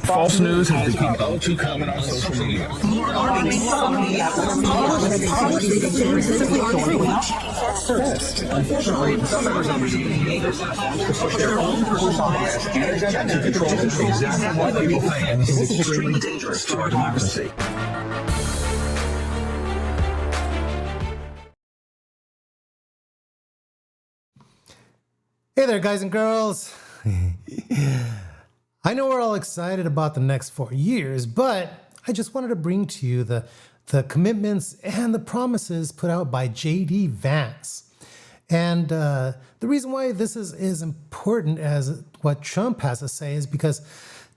False news has become all too common on social media. Unfortunately, some members of the media push their own personal bias and agenda to control exactly what people think, and this is extremely dangerous to our democracy. Hey there, guys and girls. I know we're all excited about the next 4 years, but I just wanted to bring to you the commitments and the promises put out by J.D. Vance. And the reason why this is as important as what Trump has to say is because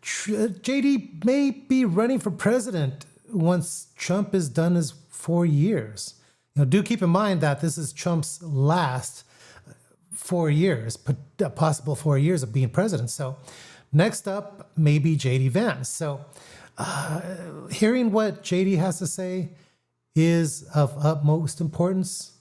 J.D. may be running for president once Trump is done his 4 years. Do keep in mind that this is Trump's last 4 years, possible 4 years of being president. So next up, maybe J.D. Vance. So hearing what J.D. has to say is of utmost importance.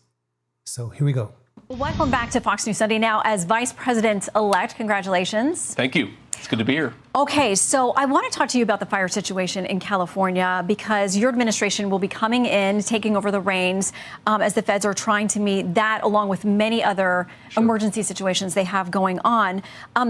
So here we go. Welcome back to Fox News Sunday now as Vice President-elect. Congratulations. Thank you. It's good to be here. Okay, so I want to talk to you about the fire situation in California because your administration will be coming in, taking over the reins as the feds are trying to meet that along with many other emergency situations they have going on.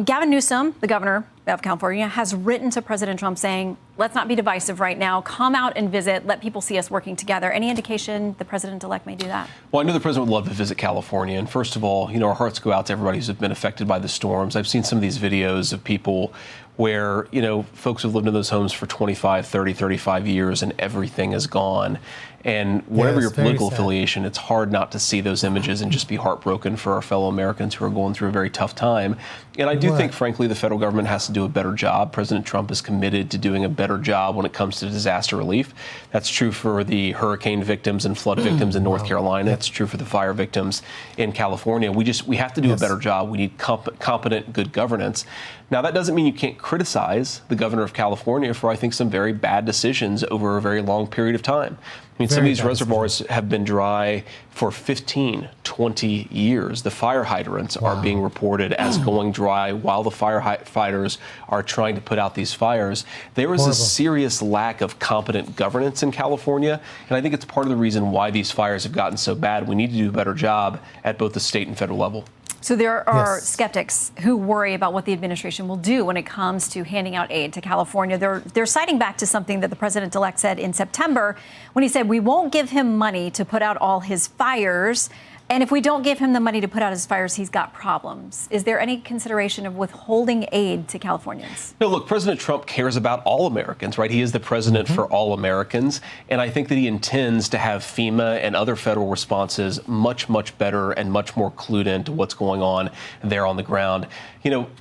Gavin Newsom, the governor of California, has written to President Trump saying, let's not be divisive right now. Come out and visit. Let people see us working together. Any indication the president-elect may do that? Well, I know the president would love to visit California. And first of all, our hearts go out to everybody who's been affected by the storms. I've seen some of these videos of people where, folks have lived in those homes for 25, 30, 35 years and everything is gone. And whatever your political affiliation, it's hard not to see those images and just be heartbroken for our fellow Americans who are going through a very tough time. And I do think, frankly, the federal government has to do a better job. President Trump is committed to doing a better job when it comes to disaster relief. That's true for the hurricane victims and flood victims in North Carolina. It's true for the fire victims in California. We have to do a better job. We need competent, good governance. Now, that doesn't mean you can't criticize the governor of California for, I think, some very bad decisions over a very long period of time. I mean, some of these reservoirs have been dry for 15, 20 years. The fire hydrants are being reported as going dry while the firefighters are trying to put out these fires. There is a serious lack of competent governance in California, and I think it's part of the reason why these fires have gotten so bad. We need to do a better job at both the state and federal level. So there are skeptics who worry about what the administration will do when it comes to handing out aid to California. They're citing back to something that the president-elect said in September when he said we won't give him money to put out all his fires. And if we don't give him the money to put out his fires, he's got problems. Is there any consideration of withholding aid to Californians? No, look, President Trump cares about all Americans, right? He is the president for all Americans. And I think that he intends to have FEMA and other federal responses much, much better and much more clued into what's going on there on the ground.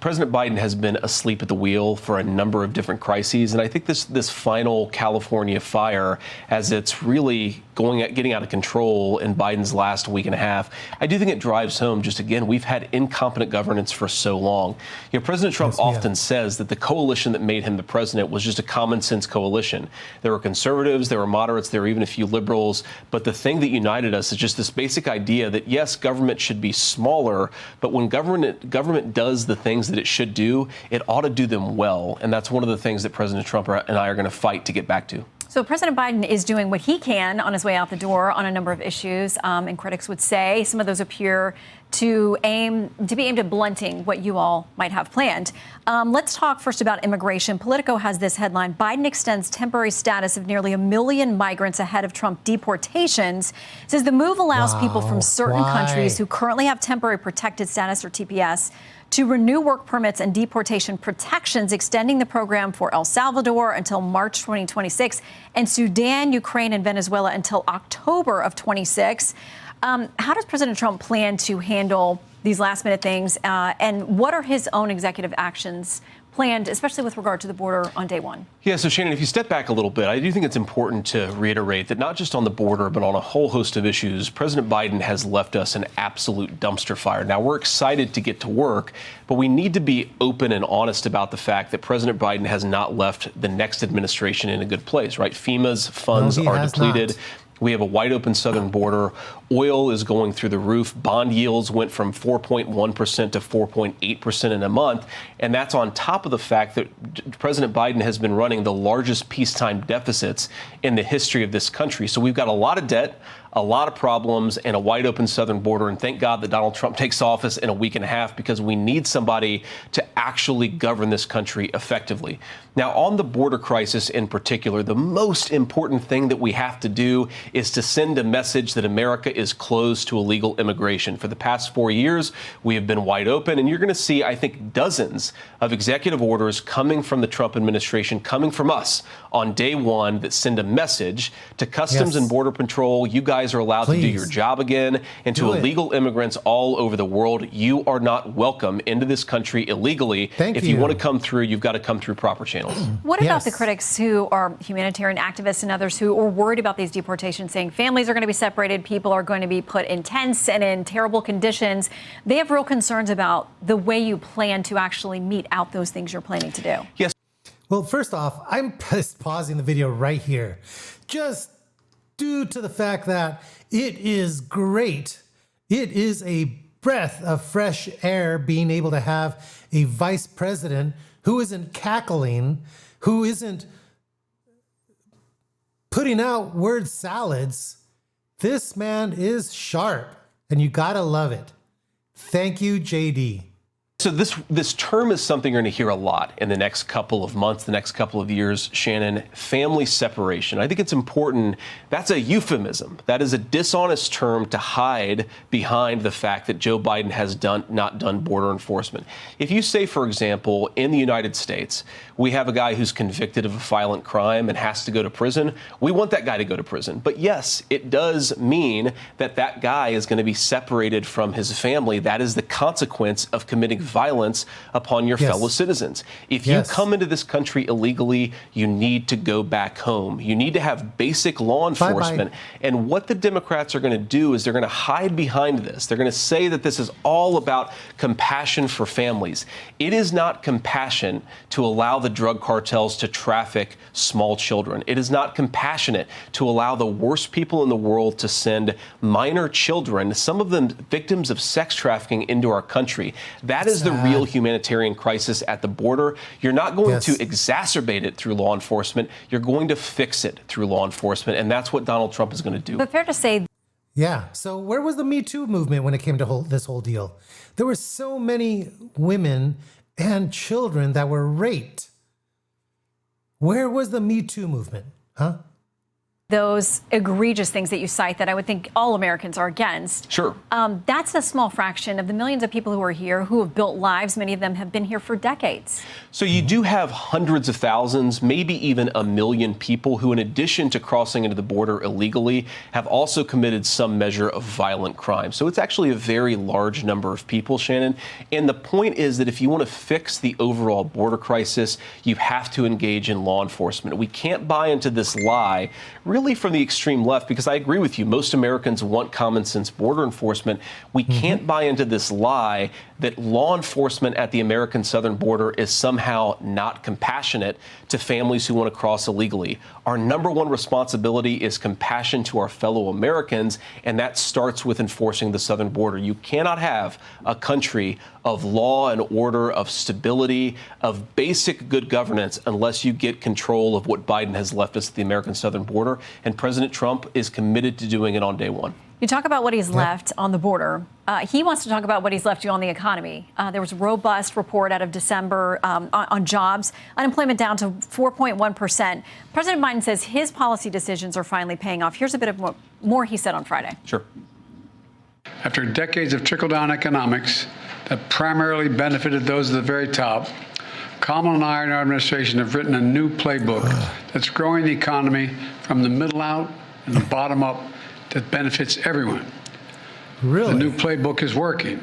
President Biden has been asleep at the wheel for a number of different crises. And I think this final California fire, as it's really getting out of control in Biden's last week and a half, I do think it drives home just, again, we've had incompetent governance for so long. President Trump often says that the coalition that made him the president was just a common sense coalition. There were conservatives, there were moderates, there were even a few liberals. But the thing that united us is just this basic idea that, yes, government should be smaller, but when government does the things that it should do, it ought to do them well. And that's one of the things that President Trump and I are going to fight to get back to. So President Biden is doing what he can on his way out the door on a number of issues, and critics would say some of those appear to be aimed at blunting what you all might have planned. Let's talk first about immigration. Politico has this headline: Biden extends temporary status of nearly 1 million migrants ahead of Trump deportations. It says the move allows people from certain countries who currently have temporary protected status, or TPS, to renew work permits and deportation protections, extending the program for El Salvador until March 2026 and Sudan, Ukraine, and Venezuela until October of 26. How does President Trump plan to handle these last-minute things, and what are his own executive actions planned, especially with regard to the border on day one? Yeah, so Shannon, if you step back a little bit, I do think it's important to reiterate that not just on the border, but on a whole host of issues, President Biden has left us an absolute dumpster fire. Now, we're excited to get to work, but we need to be open and honest about the fact that President Biden has not left the next administration in a good place, right? FEMA's funds are depleted. We have a wide open southern border. Oil is going through the roof. Bond yields went from 4.1% to 4.8% in a month. And that's on top of the fact that President Biden has been running the largest peacetime deficits in the history of this country. So we've got a lot of debt, a lot of problems, and a wide open southern border. And thank God that Donald Trump takes office in a week and a half, because we need somebody to actually govern this country effectively. Now, on the border crisis in particular, the most important thing that we have to do is to send a message that America is closed to illegal immigration. For the past 4 years, we have been wide open, and you're going to see, I think, dozens of executive orders coming from the Trump administration, coming from us on day one, that send a message to Customs and Border Patrol. You guys are allowed to do your job again, and to illegal immigrants all over the world, you are not welcome into this country illegally. If you want to come through, you've got to come through proper channels. What about the critics who are humanitarian activists and others who are worried about these deportations, saying families are going to be separated, people are going to be put in tents and in terrible conditions? They have real concerns about the way you plan to actually mete out those things you're planning to do. Yes. Well, first off, I'm just pausing the video right here, just due to the fact that it is great. It is a breath of fresh air being able to have a vice president who isn't cackling, who isn't putting out word salads. This man is sharp, and you gotta love it. Thank you, JD. So this term is something you're going to hear a lot in the next couple of months, the next couple of years, Shannon. Family separation. I think it's important. That's a euphemism. That is a dishonest term to hide behind the fact that Joe Biden has not done border enforcement. If you say, for example, in the United States, we have a guy who's convicted of a violent crime and has to go to prison, we want that guy to go to prison. But yes, it does mean that that guy is going to be separated from his family. That is the consequence of committing violence upon your fellow citizens. If you come into this country illegally, you need to go back home. You need to have basic law enforcement. And what the Democrats are going to do is they're going to hide behind this. They're going to say that this is all about compassion for families. It is not compassion to allow the drug cartels to traffic small children. It is not compassionate to allow the worst people in the world to send minor children, some of them victims of sex trafficking, into our country. That is the real humanitarian crisis at the border. You're not going to exacerbate it through law enforcement. You're going to fix it through law enforcement, and that's what Donald Trump is going to do. But fair to say. Yeah. So where was the Me Too movement when it came to this whole deal? There were so many women and children that were raped. Where was the Me Too movement? Huh? Those egregious things that you cite that I would think all Americans are against. Sure. That's a small fraction of the millions of people who are here, who have built lives. Many of them have been here for decades. So you do have hundreds of thousands, maybe even 1 million people who, in addition to crossing into the border illegally, have also committed some measure of violent crime. So it's actually a very large number of people, Shannon. And the point is that if you want to fix the overall border crisis, you have to engage in law enforcement. We can't buy into this lie, really, from the extreme left, because I agree with you. Most Americans want common sense border enforcement. We can't buy into this lie that law enforcement at the American southern border is somehow not compassionate to families who want to cross illegally. Our number one responsibility is compassion to our fellow Americans, and that starts with enforcing the southern border. You cannot have a country of law and order, of stability, of basic good governance unless you get control of what Biden has left us at the American southern border, and President Trump is committed to doing it on day one. You talk about what he's left on the border. He wants to talk about what he's left you on the economy. There was a robust report out of December on jobs. Unemployment down to 4.1%. President Biden says his policy decisions are finally paying off. Here's a bit of more he said on Friday. Sure. After decades of trickle-down economics that primarily benefited those at the very top, Kamala and I and our administration have written a new playbook that's growing the economy from the middle out and the bottom up, that benefits everyone. Really? The new playbook is working.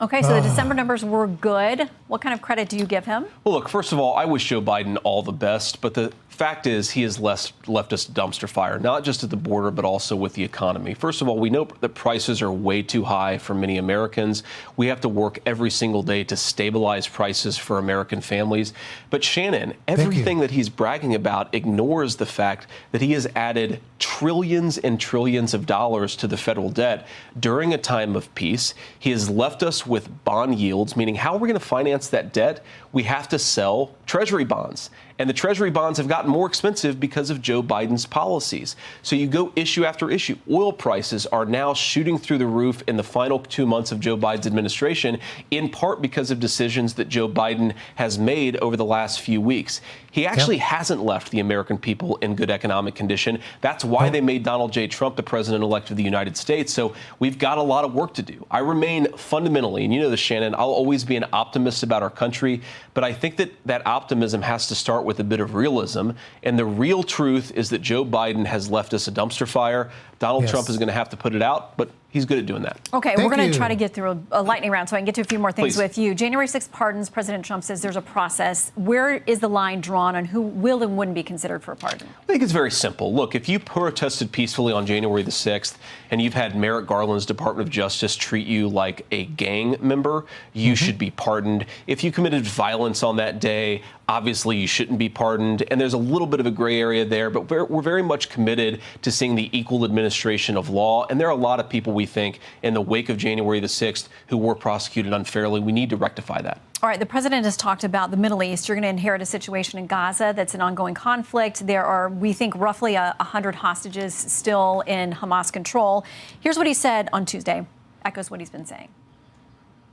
Okay, so the December numbers were good. What kind of credit do you give him? Well, look, first of all, I wish Joe Biden all the best, but the fact is, he has left us dumpster fire, not just at the border, but also with the economy. First of all, we know that prices are way too high for many Americans. We have to work every single day to stabilize prices for American families. But Shannon, everything that he's bragging about ignores the fact that he has added trillions and trillions of dollars to the federal debt during a time of peace. He has left us with bond yields, meaning how are we going to finance that debt? We have to sell Treasury bonds. And the Treasury bonds have gotten more expensive because of Joe Biden's policies. So you go issue after issue. Oil prices are now shooting through the roof in the final 2 months of Joe Biden's administration, in part because of decisions that Joe Biden has made over the last few weeks. He actually hasn't left the American people in good economic condition. That's why they made Donald J. Trump the president-elect of the United States. So we've got a lot of work to do. I remain fundamentally, and you know this, Shannon, I'll always be an optimist about our country, but I think that that optimism has to start with a bit of realism. And the real truth is that Joe Biden has left us a dumpster fire. Donald Trump is going to have to put it out, but he's good at doing that. Okay, we're going to try to get through a lightning round so I can get to a few more things with you. January 6th pardons, President Trump says there's a process. Where is the line drawn on who will and wouldn't be considered for a pardon? I think it's very simple. Look, if you protested peacefully on January the 6th and you've had Merrick Garland's Department of Justice treat you like a gang member, you should be pardoned. If you committed violence on that day, obviously you shouldn't be pardoned. And there's a little bit of a gray area there, but we're very much committed to seeing the equal administration of law. And there are a lot of people, we think, in the wake of January the 6th who were prosecuted unfairly. We need to rectify that. All right, the president has talked about the Middle East. You're going to inherit a situation in Gaza that's an ongoing conflict. There are, we think, roughly 100 hostages still in Hamas control. Here's what he said on Tuesday. Echoes what he's been saying.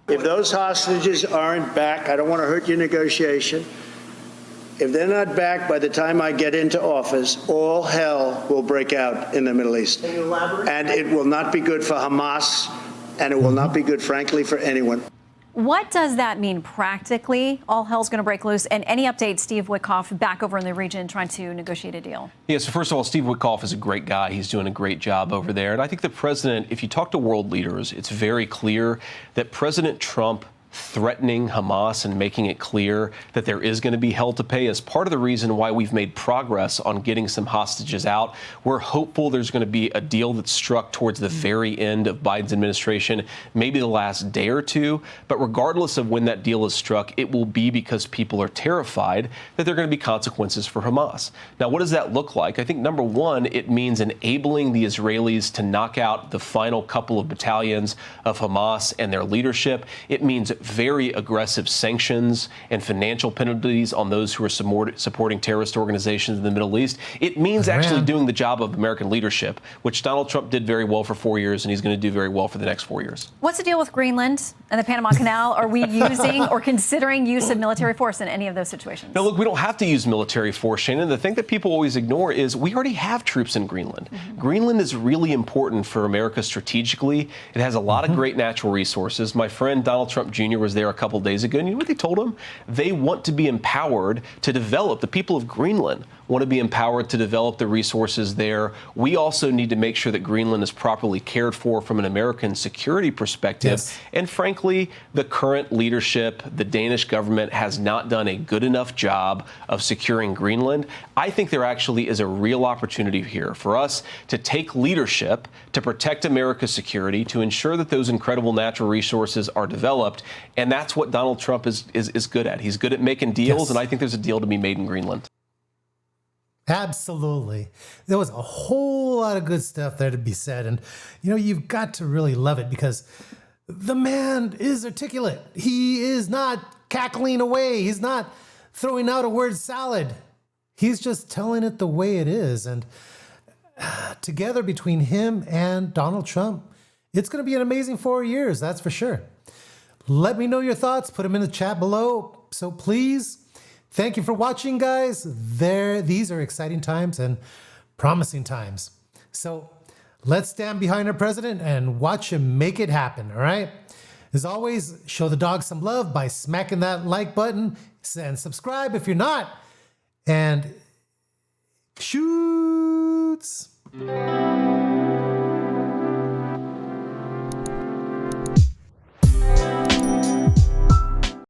If those hostages aren't back, I don't want to hurt your negotiation. If they're not back by the time I get into office, all hell will break out in the Middle East. Can you elaborate? And it will not be good for Hamas, and it will not be good, frankly, for anyone. What does that mean practically? All hell's going to break loose. And any updates, Steve Witkoff, back over in the region trying to negotiate a deal? Yeah, so first of all, Steve Witkoff is a great guy. He's doing a great job over there. And I think the president, if you talk to world leaders, it's very clear that President Trump threatening Hamas and making it clear that there is going to be hell to pay is part of the reason why we've made progress on getting some hostages out. We're hopeful there's going to be a deal that's struck towards the very end of Biden's administration, maybe the last day or two. But regardless of when that deal is struck, it will be because people are terrified that there are going to be consequences for Hamas. Now, what does that look like? I think, number one, it means enabling the Israelis to knock out the final couple of battalions of Hamas and their leadership. It means very aggressive sanctions and financial penalties on those who are supporting terrorist organizations in the Middle East. It means actually doing the job of American leadership, which Donald Trump did very well for 4 years, and he's going to do very well for the next 4 years. What's the deal with Greenland and the Panama Canal? Are we using or considering use of military force in any of those situations? No, look, we don't have to use military force, Shannon. The thing that people always ignore is we already have troops in Greenland. Greenland is really important for America strategically. It has a lot of great natural resources. My friend Donald Trump Jr. was there a couple days ago, and you know what they told him? They want to be empowered to develop. The people of Greenland want to be empowered to develop the resources there. We also need to make sure that Greenland is properly cared for from an American security perspective. Yes. And frankly, the current leadership, the Danish government, has not done a good enough job of securing Greenland. I think there actually is a real opportunity here for us to take leadership to protect America's security, to ensure that those incredible natural resources are developed. And that's what Donald Trump is good at. He's good at making deals, and I think there's a deal to be made in Greenland. Absolutely. There was a whole lot of good stuff there to be said. And, you know, you've got to really love it because the man is articulate. He is not cackling away. He's not throwing out a word salad. He's just telling it the way it is. And together between him and Donald Trump, it's going to be an amazing 4 years. That's for sure. Let me know your thoughts. Put them in the chat below. So please, thank you for watching, guys. These are exciting times and promising times. So let's stand behind our president and watch him make it happen, all right? As always, show the dog some love by smacking that like button and subscribe if you're not. And shoots.